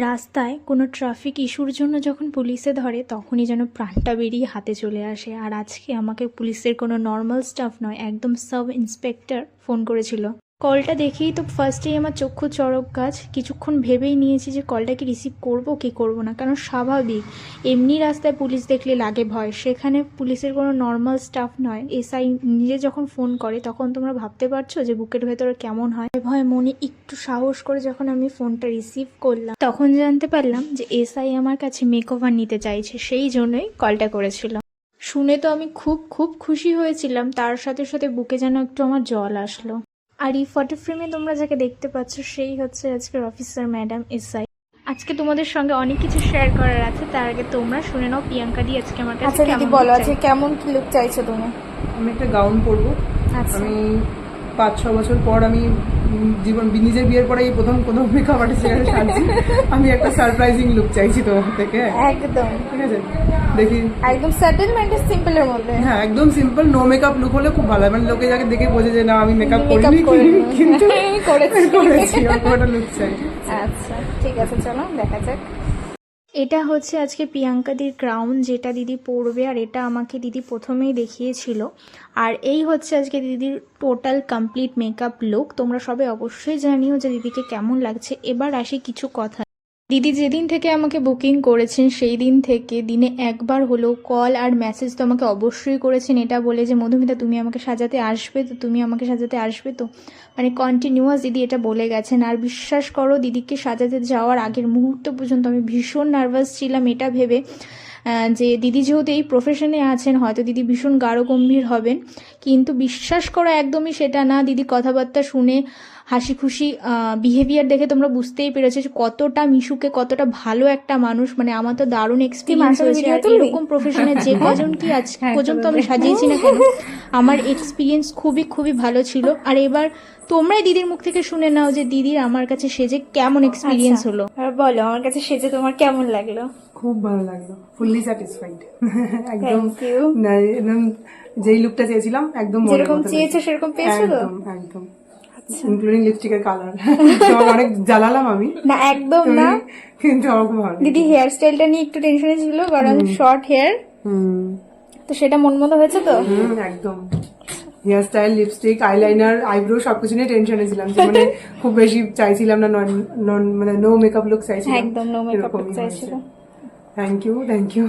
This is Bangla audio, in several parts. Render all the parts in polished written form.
রাস্তায় কোনো ট্রাফিক ইস্যুর জন্য যখন পুলিশে ধরে তখনই যেন প্রাণটা বেরিয়ে হাতে চলে আসে। আর আজকে আমাকে পুলিশের কোনো নর্মাল স্টাফ নয়, একদম সাব ইন্সপেক্টর ফোন করেছিল। কলটা দেখেই তো ফার্স্টেই আমার চক্ষু চড়ক গাছ। কিছুক্ষণ ভেবেই নিয়েছি যে কলটা কি রিসিভ করব কি করব না, কারণ স্বাভাবিক এমনি রাস্তায় পুলিশ দেখলে লাগে ভয়, সেখানে পুলিশের কোনো নর্মাল স্টাফ নয়, এসআই নিজে যখন ফোন করে তখন তোমরা ভাবতে পারছো যে বুকের ভেতরে কেমন হয়। ভয় মনে একটু সাহস করে যখন আমি ফোনটা রিসিভ করলাম তখন জানতে পারলাম যে এসআই আমার কাছে মেকওভার নিতে চাইছে, সেই জন্যই কলটা করেছিল। শুনে তো আমি খুব খুব খুশি হয়েছিলাম, তার সাথে সাথে বুকে যেন একটু আমার জল আসলো। আর এই ফটো ফ্রেমে তোমরা যাকে দেখতে পাচ্ছ সেই হচ্ছে আজকের অফিসার ম্যাডাম এসআই। আজকে তোমাদের সঙ্গে অনেক কিছু শেয়ার করার আছে, তার আগে তোমরা শুনে নাও প্রিয়াঙ্কা দি আজকে আমার কাছে কেমন বলো আজকে কেমন কি লুক চাইছো তুমি? আমি একটা গাউন পরবো। আমি 5-6 বছর পর আমি নিজের বিয়ের পরে এই প্রথম কোনো মেকআপ আর্টিস্টের কাছে সাজছি। আমি একটা সারপ্রাইজিং লুক চাইছি তোমার থেকে। একদম ঠিক আছে, দেখি একদম সেটেলমেন্ট সিম্পলের মধ্যে। হ্যাঁ, একদম সিম্পল নো মেকআপ লুক হলে খুব ভালো হয়, মানে লোকে যাকে দেখে বোঝে যে না আমি মেকআপ করিনি কিন্তু করেছি, এরকম একটা লুক চাই। আচ্ছা ঠিক আছে, চলো দেখা যাক। এটা হচ্ছে আজকে প্রিয়াঙ্কাদির ক্রাউন, যেটা দিদি পরবে, আর এটা আমাকে দিদি প্রথমেই দেখিয়েছিল। আর এই হচ্ছে আজকে দিদির টোটাল কমপ্লিট মেকআপ লুক। তোমরা সবাই অবশ্যই জানিও যে দিদিকে কেমন লাগছে। এবার আসি কিছু কথা। দিদি যেদিন থেকে আমাকে বুকিং করেছেন সেই দিন থেকে দিনে একবার হলেও কল আর মেসেজ তো আমাকে অবশ্যই করেছেন, এটা বলে যে মধুমিতা তুমি আমাকে সাজাতে আসবে তো, তুমি আমাকে সাজাতে আসবে তো, মানে কন্টিনিউয়াস দিদি এটা বলে গেছেন। আর বিশ্বাস করো দিদিকে সাজাতে যাওয়ার আগের মুহূর্ত পর্যন্ত আমি ভীষণ নার্ভাস ছিলাম, এটা ভেবে যে দিদি যেহেতু এই প্রফেশনে আছেন হয়তো দিদি ভীষণ গাঢ় গম্ভীর হবেন, কিন্তু বিশ্বাস করো একদমই সেটা না। দিদি কথাবার্তা শুনে হাসি খুশি বিহেভিয়ার দেখে তোমরা বুঝতেই পেরেছো যে কতটা মিশুকে, কতটা ভালো একটা মানুষ। মানে আমার তো দারুণ এক্সপিরিয়েন্স হয়েছে। আর এরকম প্রফেশনে যে কজন কি আজ পর্যন্ত আমি সাজিয়েছি না কেন, আমার এক্সপিরিয়েন্স খুবই খুবই ভালো ছিল। আর এবার তোমরাই দিদির মুখ থেকে শুনে নাও যে দিদির আমার কাছে সেজে কেমন এক্সপিরিয়েন্স হলো। আর বলো আমার কাছে সেজে তোমার কেমন লাগলো? খুব ভালো লাগলো, ফুললি স্যাটিসফাইড। একদম Thank you. একদম যেই লুকটা চেয়েছিলাম একদম যেরকম চেয়েছো সেরকম পেয়েছো তো? একদম একদম, ইনক্লুডিং লিপস্টিকের কালার। অনেক জ্বালালাম আমি না একদম না, কিন্তু আমার খুব ভালো। দিদি হেয়ার স্টাইলটা নিয়ে একটু টেনশনে ছিল, কারণ শর্ট হেয়ার, তো সেটা মন মতো হয়েছে তো? একদম hair style, lipstick, eyeliner, eyebrow সবকিছু নিয়ে টেনশনে ছিলাম, যে মানে খুব বেশি চাইছিলাম না, মানে নো মেকআপ লুক চাইছিলাম। একদম নো মেকআপ লুক চাইছিল। Thank you thank you.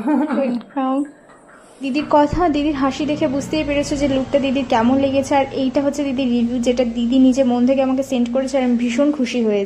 দিদির কথা, দিদির হাসি দেখে বুঝতেই পেরেছো যে লুকটা দিদির কেমন লেগেছে। আর এইটা হচ্ছে দিদির রিভিউ, যেটা দিদি নিজে মন থেকে আমাকে সেন্ড করেছে, আর আমি ভীষণ খুশি হয়েছি।